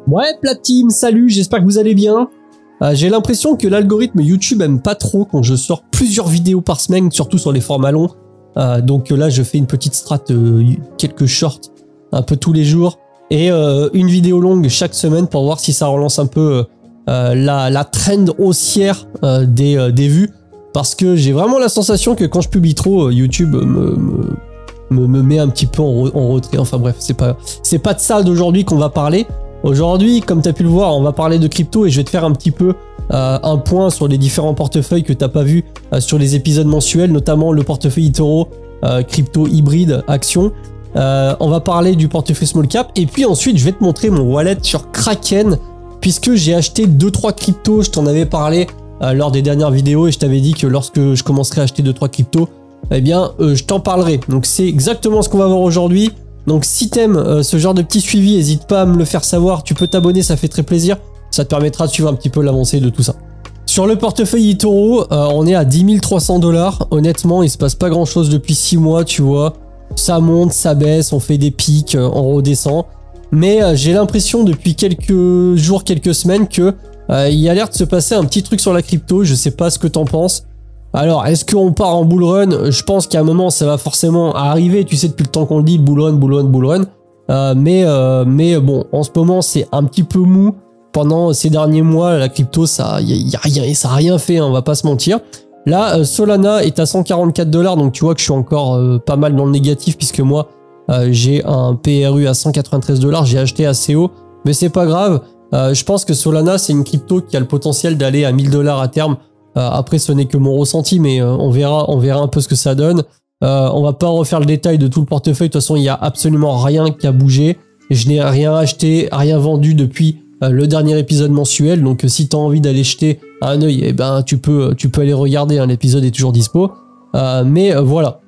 Ouais, Plateam, salut, j'espère que vous allez bien. J'ai l'impression que l'algorithme YouTube aime pas trop quand je sors plusieurs vidéos par semaine, surtout sur les formats longs. Donc là, je fais une petite strat, quelques shorts, un peu tous les jours, et une vidéo longue chaque semaine pour voir si ça relance un peu la trend haussière des vues. Parce que j'ai vraiment la sensation que quand je publie trop, YouTube me met un petit peu en retrait. Enfin bref, c'est pas de ça d'aujourd'hui qu'on va parler. Aujourd'hui, comme tu as pu le voir, on va parler de crypto et je vais te faire un petit peu un point sur les différents portefeuilles que tu n'as pas vu sur les épisodes mensuels, notamment le portefeuille eToro, crypto hybride, action. On va parler du portefeuille small cap et puis ensuite je vais te montrer mon wallet sur Kraken puisque j'ai acheté 2-3 cryptos, je t'en avais parlé lors des dernières vidéos et je t'avais dit que lorsque je commencerai à acheter 2-3 cryptos, eh bien je t'en parlerai. Donc c'est exactement ce qu'on va voir aujourd'hui. Donc si t'aimes ce genre de petit suivi, n'hésite pas à me le faire savoir, tu peux t'abonner, ça fait très plaisir, ça te permettra de suivre un petit peu l'avancée de tout ça. Sur le portefeuille eToro, on est à 10 300 $, honnêtement il se passe pas grand chose depuis 6 mois, tu vois, ça monte, ça baisse, on fait des pics, on redescend, mais j'ai l'impression depuis quelques jours, quelques semaines que il y a l'air de se passer un petit truc sur la crypto, je sais pas ce que t'en penses. Alors, est-ce qu'on part en bull run? Je pense qu'à un moment, ça va forcément arriver. Tu sais, depuis le temps qu'on le dit, bull run. Mais bon, en ce moment, c'est un petit peu mou. Pendant ces derniers mois, la crypto, ça a rien fait, hein, on va pas se mentir. Là, Solana est à 144 $, donc tu vois que je suis encore pas mal dans le négatif, puisque moi, j'ai un PRU à 193 $. J'ai acheté assez haut, mais c'est pas grave. Je pense que Solana, c'est une crypto qui a le potentiel d'aller à 1000 $ à terme. Après ce n'est que mon ressenti, mais on verra un peu ce que ça donne. On va pas refaire le détail de tout le portefeuille, de toute façon il y a absolument rien qui a bougé. Je n'ai rien acheté, rien vendu depuis le dernier épisode mensuel, donc si tu as envie d'aller jeter un œil, eh ben, tu peux aller regarder, hein, l'épisode est toujours dispo. Mais voilà,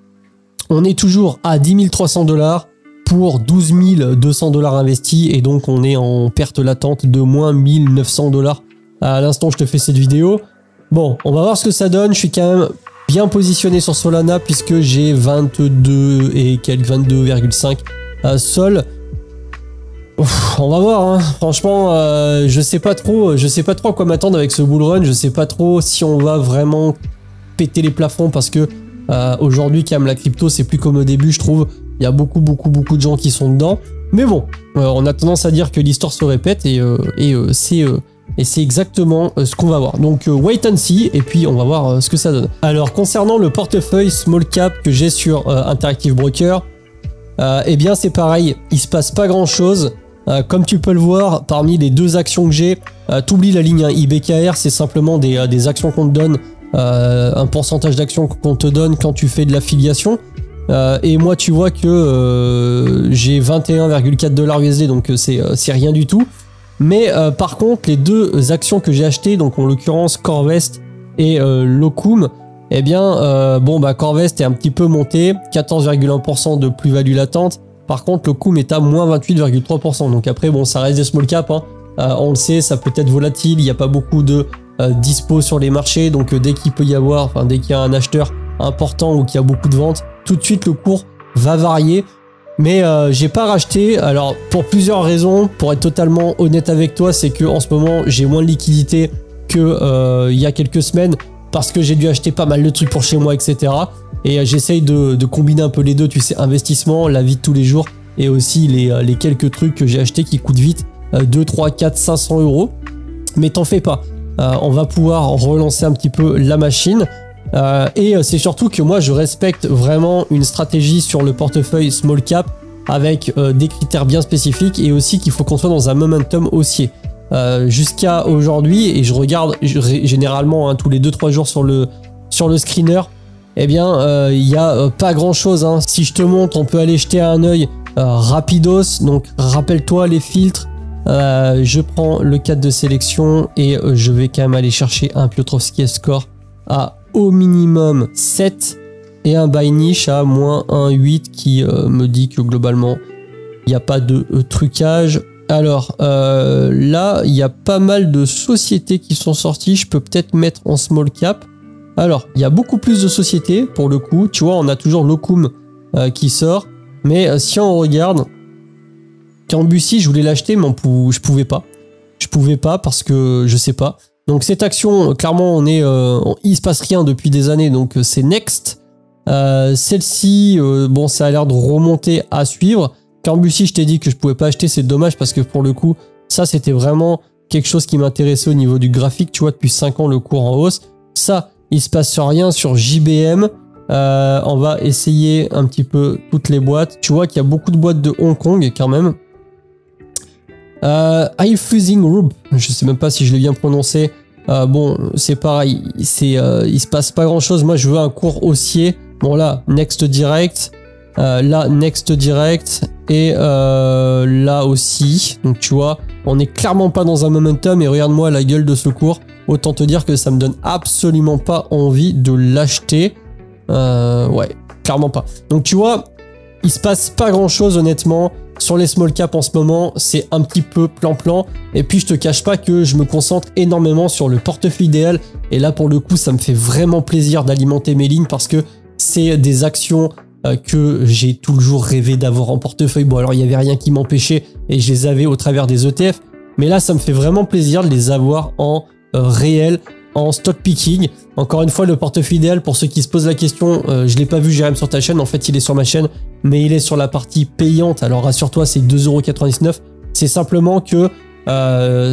on est toujours à 10 300 $ pour 12 200 $ investis, et donc on est en perte latente de moins 1900 $. À l'instant je te fais cette vidéo. Bon, on va voir ce que ça donne. Je suis quand même bien positionné sur Solana puisque j'ai 22 et quelques 22,5 Sol. On va voir, hein. Franchement, je sais pas trop à quoi m'attendre avec ce bull run. Je sais pas trop si on va vraiment péter les plafonds parce que aujourd'hui, quand même, la crypto, c'est plus comme au début, je trouve. Il y a beaucoup de gens qui sont dedans. Mais bon, on a tendance à dire que l'histoire se répète et c'est exactement ce qu'on va voir. Donc wait and see et puis on va voir ce que ça donne. Alors concernant le portefeuille small cap que j'ai sur Interactive Broker, eh bien c'est pareil, il se passe pas grand chose. Comme tu peux le voir, parmi les deux actions que j'ai, t'oublies la ligne, hein, IBKR, c'est simplement des actions qu'on te donne, un pourcentage d'actions qu'on te donne quand tu fais de l'affiliation. Et moi tu vois que j'ai 21,4 $ USD, donc c'est rien du tout. Mais par contre, les deux actions que j'ai achetées, donc en l'occurrence Corvest et Locum, eh bien, bon, bah Corvest est un petit peu monté, 14,1% de plus-value latente. Par contre, Locum est à moins 28,3%. Donc après, bon, ça reste des small cap, hein. On le sait, ça peut être volatile, il n'y a pas beaucoup de dispo sur les marchés. Donc dès qu'il peut y avoir, enfin dès qu'il y a un acheteur important ou qu'il y a beaucoup de ventes, tout de suite le cours va varier. Mais j'ai pas racheté, alors pour plusieurs raisons, pour être totalement honnête avec toi, c'est que en ce moment j'ai moins de liquidité que il y a quelques semaines parce que j'ai dû acheter pas mal de trucs pour chez moi, etc. Et j'essaye de combiner un peu les deux, tu sais, investissement, la vie de tous les jours et aussi les quelques trucs que j'ai achetés qui coûtent vite 2, 3, 4, 500 €. Mais t'en fais pas, on va pouvoir relancer un petit peu la machine. Et c'est surtout que moi je respecte vraiment une stratégie sur le portefeuille small cap avec des critères bien spécifiques et aussi qu'il faut qu'on soit dans un momentum haussier. Jusqu'à aujourd'hui, et je regarde généralement hein, tous les 2-3 jours sur le screener, eh bien il n'y a pas grand chose, hein. Si je te montre, on peut aller jeter un œil rapidos, donc rappelle-toi les filtres. Je prends le cadre de sélection et je vais quand même aller chercher un Piotrowski Score à au minimum 7 et un buy niche à moins 1,8 qui me dit que globalement il n'y a pas de trucage. Alors là il y a pas mal de sociétés qui sont sorties, je peux peut-être mettre en small cap. Alors il y a beaucoup plus de sociétés pour le coup, tu vois, on a toujours Locum qui sort, mais si on regarde, Cambusi, je voulais l'acheter, mais je pouvais pas. Je pouvais pas parce que je sais pas. Donc cette action, clairement, il se passe rien depuis des années, donc c'est next. Celle-ci, bon, ça a l'air de remonter à suivre. Cambusi, je t'ai dit que je pouvais pas acheter, c'est dommage parce que pour le coup, ça c'était vraiment quelque chose qui m'intéressait au niveau du graphique. Tu vois, depuis 5 ans, le cours en hausse. Ça, il se passe rien sur JBM. On va essayer un petit peu toutes les boîtes. Tu vois qu'il y a beaucoup de boîtes de Hong Kong quand même. iFusing Group, je sais même pas si je l'ai bien prononcé. Bon, c'est pareil, il se passe pas grand chose. Moi, je veux un cours haussier. Bon, là, Next Direct. Là, Next Direct. Et là aussi. Donc, tu vois, on est clairement pas dans un momentum. Et regarde-moi la gueule de ce cours. Autant te dire que ça me donne absolument pas envie de l'acheter. Ouais, clairement pas. Donc, tu vois, il se passe pas grand chose, honnêtement. Sur les small caps en ce moment, c'est un petit peu plan-plan. Et puis, je te cache pas que je me concentre énormément sur le portefeuille idéal. Et là, pour le coup, ça me fait vraiment plaisir d'alimenter mes lignes parce que c'est des actions que j'ai toujours rêvé d'avoir en portefeuille. Bon, alors, il n'y avait rien qui m'empêchait et je les avais au travers des ETF. Mais là, ça me fait vraiment plaisir de les avoir en réel, en stock picking. Encore une fois, le portefeuille idéal, pour ceux qui se posent la question, je l'ai pas vu, Jérém, sur ta chaîne. En fait, il est sur ma chaîne, mais il est sur la partie payante. Alors, rassure-toi, c'est 2,99 €. C'est simplement que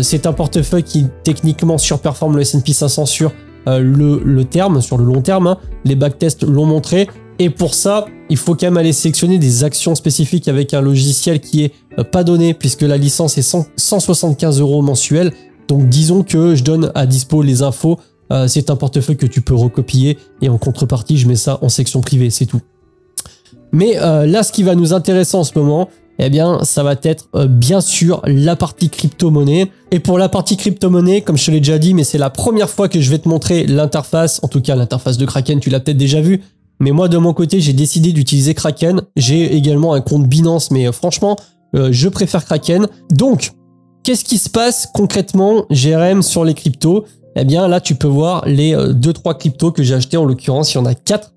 c'est un portefeuille qui techniquement surperforme le S&P 500 sur le terme, sur le long terme. Hein. Les backtests l'ont montré. Et pour ça, il faut quand même aller sélectionner des actions spécifiques avec un logiciel qui est pas donné, puisque la licence est 175 € mensuel. Donc, disons que je donne à dispo les infos. C'est un portefeuille que tu peux recopier et en contrepartie, je mets ça en section privée, c'est tout. Mais là, ce qui va nous intéresser en ce moment, eh bien, ça va être bien sûr la partie crypto-monnaie. Et pour la partie crypto-monnaie, comme je te l'ai déjà dit, mais c'est la première fois que je vais te montrer l'interface, en tout cas l'interface de Kraken, tu l'as peut-être déjà vu. Mais moi, de mon côté, j'ai décidé d'utiliser Kraken. J'ai également un compte Binance, mais franchement, je préfère Kraken. Donc, qu'est-ce qui se passe concrètement, Jérém, sur les cryptos? Eh bien, là, tu peux voir les 2-3 cryptos que j'ai achetés. En l'occurrence, il y en a 4.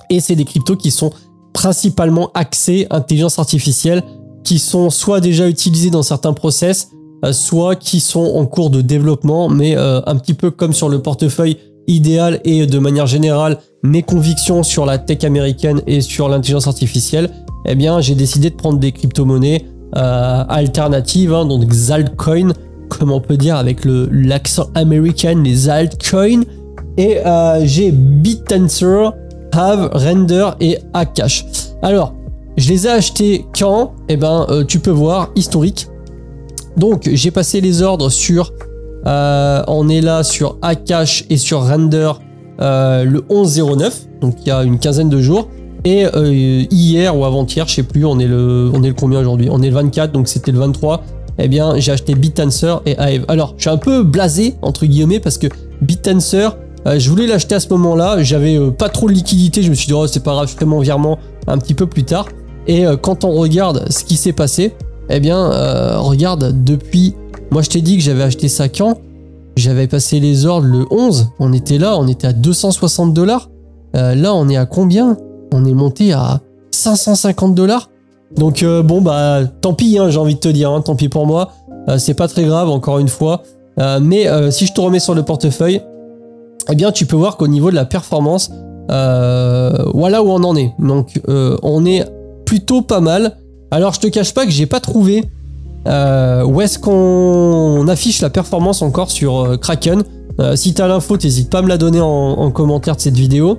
Et c'est des cryptos qui sont principalement axés intelligence artificielle, qui sont soit déjà utilisés dans certains process, soit qui sont en cours de développement, mais un petit peu comme sur le portefeuille idéal et de manière générale, mes convictions sur la tech américaine et sur l'intelligence artificielle, eh bien, j'ai décidé de prendre des crypto-monnaies alternatives, hein, donc altcoins, comme on peut dire avec l'accent américain, les altcoins. Et j'ai BitTensor, Have, Render et Akash. Alors, je les ai achetés quand? Eh ben, tu peux voir, historique. Donc, j'ai passé les ordres sur... on est là sur Akash et sur Render le 11/09, donc il y a une quinzaine de jours. Et hier ou avant-hier, je sais plus, on est le combien aujourd'hui? On est le 24, donc c'était le 23. Eh bien, j'ai acheté BitTensor et Hive. Alors, je suis un peu blasé, entre guillemets, parce que BitTensor, je voulais l'acheter à ce moment-là. J'avais pas trop de liquidité. Je me suis dit, oh, c'est pas grave, je ferai mon virement un petit peu plus tard. Et quand on regarde ce qui s'est passé, eh bien, regarde, depuis... Moi, je t'ai dit que j'avais acheté ça quand? J'avais passé les ordres le 11. On était là, on était à 260 $. Là, on est à combien? On est monté à 550 $. Donc bon bah tant pis, hein, j'ai envie de te dire, hein, tant pis pour moi, c'est pas très grave encore une fois, mais si je te remets sur le portefeuille, eh bien tu peux voir qu'au niveau de la performance, voilà où on en est. Donc on est plutôt pas mal. Alors je te cache pas que j'ai pas trouvé où est-ce qu'on affiche la performance encore sur Kraken. Si tu as l'info, t'hésites pas à me la donner en commentaire de cette vidéo.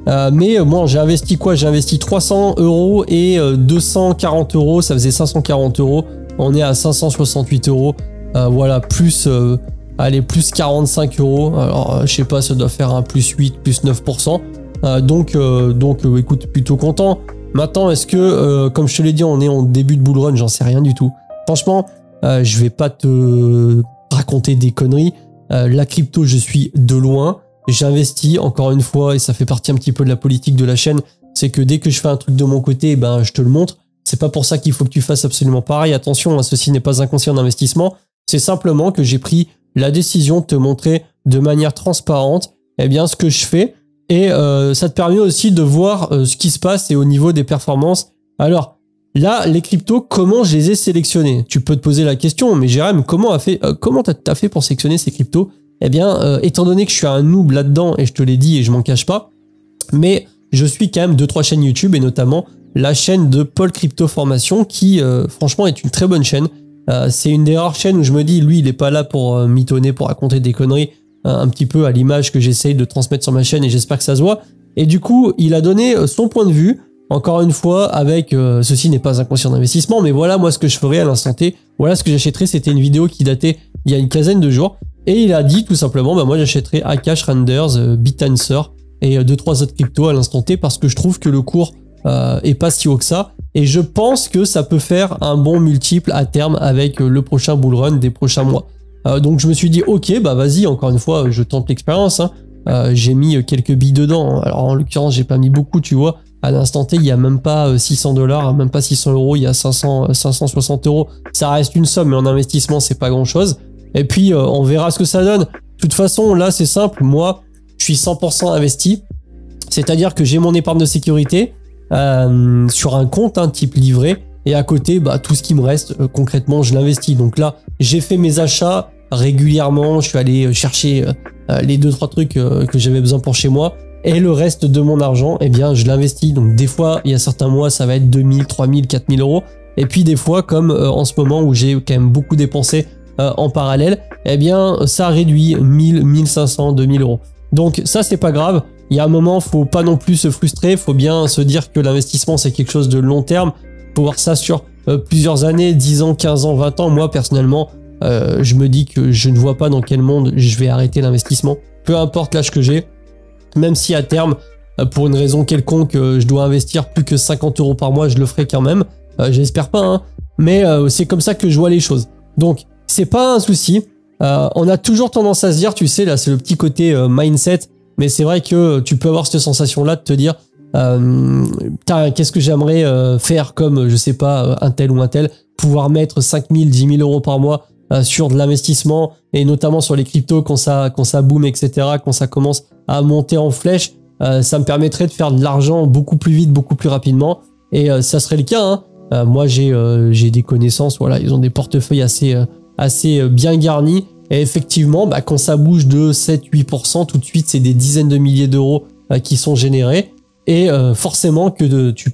Mais moi j'ai investi quoi? J'ai investi 300 € et 240 €, ça faisait 540 €. On est à 568 €. Voilà, plus allez, plus 45 €. Alors je sais pas, ça doit faire un plus 8, plus 9%. Donc écoute, plutôt content. Maintenant, est-ce que comme je te l'ai dit, on est en début de bull run? J'en sais rien du tout. Franchement, je vais pas te raconter des conneries. La crypto, je suis de loin. J'investis encore une fois et ça fait partie un petit peu de la politique de la chaîne. C'est que dès que je fais un truc de mon côté, ben je te le montre. C'est pas pour ça qu'il faut que tu fasses absolument pareil. Attention, hein, ceci n'est pas un conseil en investissement. C'est simplement que j'ai pris la décision de te montrer de manière transparente, eh bien ce que je fais. Et ça te permet aussi de voir ce qui se passe et au niveau des performances. Alors, Là, les cryptos, comment je les ai sélectionnés? Tu peux te poser la question, mais Jérôme, comment t'as fait pour sélectionner ces cryptos? Eh bien, étant donné que je suis un noob là-dedans, et je te l'ai dit et je m'en cache pas, mais je suis quand même 2-3 chaînes YouTube, et notamment la chaîne de Paul Crypto Formation, qui franchement est une très bonne chaîne. C'est une des rares chaînes où je me dis, lui, il est pas là pour mitonner, pour raconter des conneries, un petit peu à l'image que j'essaye de transmettre sur ma chaîne, et j'espère que ça se voit. Et du coup, il a donné son point de vue, encore une fois, avec ceci n'est pas un conseil d'investissement, mais voilà moi ce que je ferais à l'instant T. Voilà ce que j'achèterais. C'était une vidéo qui datait il y a une quinzaine de jours. Et il a dit tout simplement, bah moi j'achèterais Akash, Renders, BitAnswer et 2-3 autres cryptos à l'instant T parce que je trouve que le cours est pas si haut que ça. Et je pense que ça peut faire un bon multiple à terme avec le prochain bull run des prochains mois. Donc je me suis dit, ok, bah vas-y, encore une fois, je tente l'expérience. Hein. J'ai mis quelques billes dedans. Alors en l'occurrence, j'ai pas mis beaucoup, tu vois. À l'instant T, il y a même pas 600 $, même pas 600 €, il y a 560 €. Ça reste une somme, mais en investissement, c'est pas grand chose. Et puis, on verra ce que ça donne. De toute façon, là, c'est simple. Moi, je suis 100% investi. C'est-à-dire que j'ai mon épargne de sécurité sur un compte, type livret. Et à côté, bah, tout ce qui me reste, concrètement, je l'investis. Donc là, j'ai fait mes achats régulièrement. Je suis allé chercher les 2-3 trucs que j'avais besoin pour chez moi. Et le reste de mon argent, eh bien, je l'investis. Donc des fois, il y a certains mois, ça va être 2000, 3000, 4000 €. Et puis des fois, comme en ce moment où j'ai quand même beaucoup dépensé en parallèle, eh bien, ça réduit 1000, 1500, 2000 €. Donc ça, c'est pas grave. Il y a un moment, faut pas non plus se frustrer. Faut bien se dire que l'investissement, c'est quelque chose de long terme. Faut voir ça sur plusieurs années, 10 ans, 15 ans, 20 ans. Moi, personnellement, je me dis que je ne vois pas dans quel monde je vais arrêter l'investissement. Peu importe l'âge que j'ai. Même si à terme, pour une raison quelconque, je dois investir plus que 50 € par mois, je le ferai quand même. J'espère pas, hein. Mais c'est comme ça que je vois les choses. Donc, c'est pas un souci. On a toujours tendance à se dire, tu sais, là, c'est le petit côté mindset. Mais c'est vrai que tu peux avoir cette sensation-là de te dire, qu'est-ce que j'aimerais faire comme, je sais pas, un tel ou un tel, pouvoir mettre 5000, 10 000 € par mois sur de l'investissement et notamment sur les cryptos quand ça boom, etc., quand ça commence à monter en flèche, ça me permettrait de faire de l'argent beaucoup plus vite, beaucoup plus rapidement et ça serait le cas. Hein. Moi, j'ai des connaissances, voilà, ils ont des portefeuilles assez bien garnis et effectivement, bah, quand ça bouge de 7-8%, tout de suite, c'est des dizaines de milliers d'euros qui sont générés et forcément que tu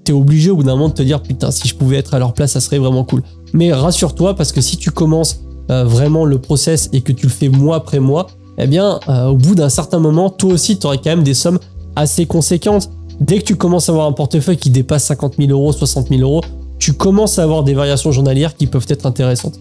es obligé au bout d'un moment de te dire putain, si je pouvais être à leur place, ça serait vraiment cool. Mais rassure-toi parce que si tu commences vraiment le process et que tu le fais mois après mois, eh bien, au bout d'un certain moment, toi aussi, tu aurais quand même des sommes assez conséquentes. Dès que tu commences à avoir un portefeuille qui dépasse 50 000 €, 60 000 €, tu commences à avoir des variations journalières qui peuvent être intéressantes.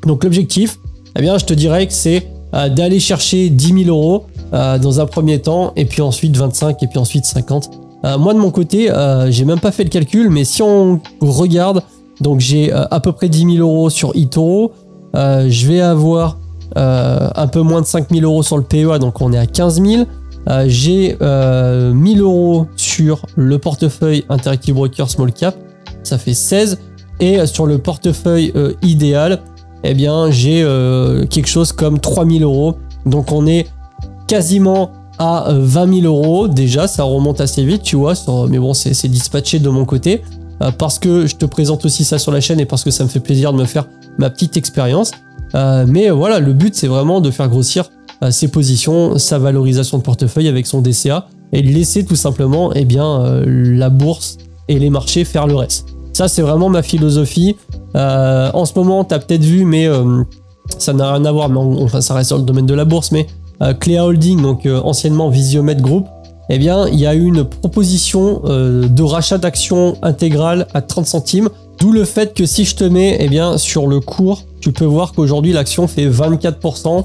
Donc l'objectif, eh bien, je te dirais que c'est d'aller chercher 10 000 € dans un premier temps, et puis ensuite 25, et puis ensuite 50. Moi, de mon côté, j'ai même pas fait le calcul, mais si on regarde, donc j'ai à peu près 10 000 € sur eToro, je vais avoir un peu moins de 5 000 € sur le PEA, donc on est à 15 000. J'ai 1000 € sur le portefeuille Interactive Broker Small Cap, ça fait 16. Et sur le portefeuille idéal, eh bien j'ai quelque chose comme 3 000 €. Donc on est quasiment à 20 000 € déjà, ça remonte assez vite, tu vois. Mais bon, c'est dispatché de mon côté parce que je te présente aussi ça sur la chaîne et parce que ça me fait plaisir de me faire ma petite expérience. Mais voilà, le but c'est vraiment de faire grossir ses positions, sa valorisation de portefeuille avec son DCA et laisser tout simplement eh bien, la bourse et les marchés faire le reste. Ça c'est vraiment ma philosophie. En ce moment tu as peut-être vu, mais ça n'a rien à voir, mais enfin ça reste dans le domaine de la bourse, mais Cléa Holding, donc anciennement Visiomed Group, eh bien il y a eu une proposition de rachat d'actions intégrales à 30 centimes. D'où le fait que si je te mets eh bien, sur le cours, tu peux voir qu'aujourd'hui l'action fait 24%.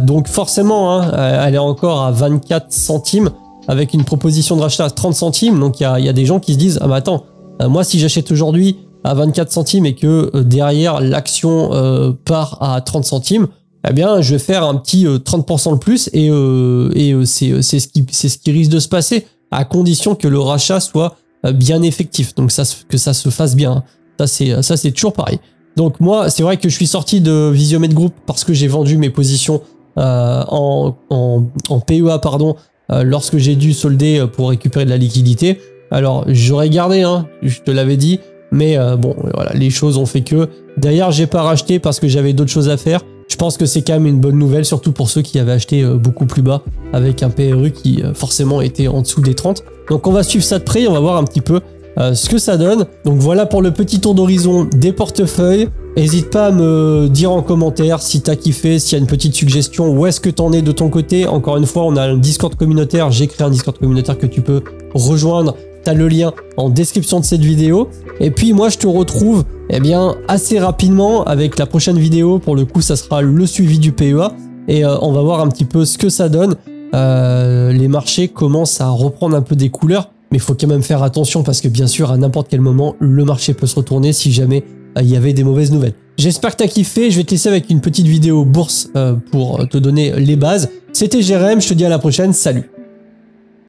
Donc forcément, hein, elle est encore à 24 centimes avec une proposition de rachat à 30 centimes. Donc il y a des gens qui se disent « Ah mais attends, moi si j'achète aujourd'hui à 24 centimes et que derrière l'action part à 30 centimes, eh bien je vais faire un petit 30% de plus et c'est ce qui risque de se passer à condition que le rachat soit bien effectif, donc que ça se fasse bien. Ça c'est toujours pareil. Donc moi c'est vrai que je suis sorti de Visiomed Group parce que j'ai vendu mes positions en PEA pardon lorsque j'ai dû solder pour récupérer de la liquidité. Alors, j'aurais gardé, hein, je te l'avais dit. Mais bon, voilà, les choses ont fait que... D'ailleurs, j'ai pas racheté parce que j'avais d'autres choses à faire. Je pense que c'est quand même une bonne nouvelle, surtout pour ceux qui avaient acheté beaucoup plus bas, avec un PRU qui forcément était en dessous des 30. Donc on va suivre ça de près, on va voir un petit peu ce que ça donne. Donc voilà pour le petit tour d'horizon des portefeuilles. N'hésite pas à me dire en commentaire si t'as kiffé, s'il y a une petite suggestion, où est-ce que t'en es de ton côté. Encore une fois, on a un Discord communautaire, j'ai créé un Discord communautaire que tu peux rejoindre. T'as le lien en description de cette vidéo. Et puis moi je te retrouve assez rapidement avec la prochaine vidéo. Pour le coup ça sera le suivi du PEA. Et on va voir un petit peu ce que ça donne. Les marchés commencent à reprendre un peu des couleurs. Mais il faut quand même faire attention parce que bien sûr à n'importe quel moment le marché peut se retourner si jamais il y avait des mauvaises nouvelles. J'espère que tu as kiffé. Je vais te laisser avec une petite vidéo bourse pour te donner les bases. C'était Jérém, je te dis à la prochaine. Salut!